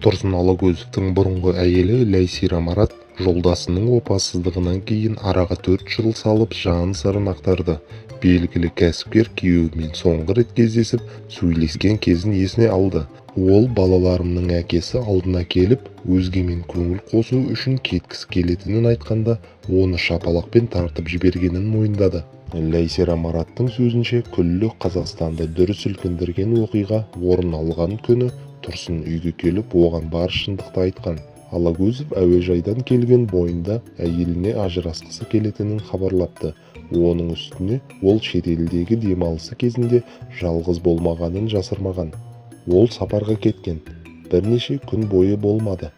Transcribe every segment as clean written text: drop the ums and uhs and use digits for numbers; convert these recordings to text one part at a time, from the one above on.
Тұрсын Алагөзовтың бұрынғы әйелі Ләйсира Марат жолдасының опасыздығынан кейін араға 4 жыл салып жан сырын ақтарды. Белгілі кәсіпкер күйеуімен соңғы рет кездесіп, сөйлескен кезін есіне алды. Ол балаларымның әкесі алдына келіп, өзгемен көңіл қосу үшін кеткісі келетінін айтқанда, оны шапалақпен тартып жібергенін мойындады. Ләйсира Мараттың сөзінше, күллі Қазақстанды дүр сілкіндірген оқиға орын алған күні Тұрсын үйге келіп, оған бар шындықты айтқан. Алагөзов әуежайдан келген бойында әйеліне ажырасқысы келетінін хабарлапты. Оның үстіне ол шетелдегі демалысы кезінде жалғыз болмағанын жасырмаған. Ол сапарға кеткен. Бірнеше күн бойы болмады.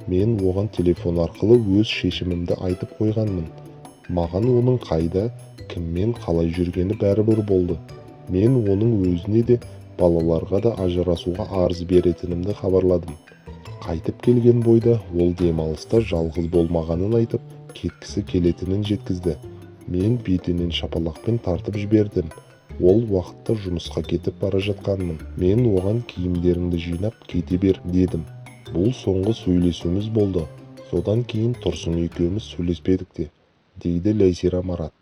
Мен оған телефон арқылы өз шешімімді айтып қойғанмын. Маған оның қайда, кіммен қалай жүргені бәрібір болды. Мен оның өзіне де, балаларға да ажырасуға арыз беретінімді хабарладым. Қайтып келген бойда ол демалыста жалғыз болмағанын айтып, кеткісі келетінін жеткізді. Мен бетінен шапалақпен тартып жібердім. Ол уақытта жұмысқа кетіп бара жатқанмын. Мен оған киімдеріңді жинап кете бер дедім. Бұл соңғы сөйлесуіміз болды. Содан кейін Тұрсын екеуміз сөйлеспедік те, дейді Ләйсира Марат.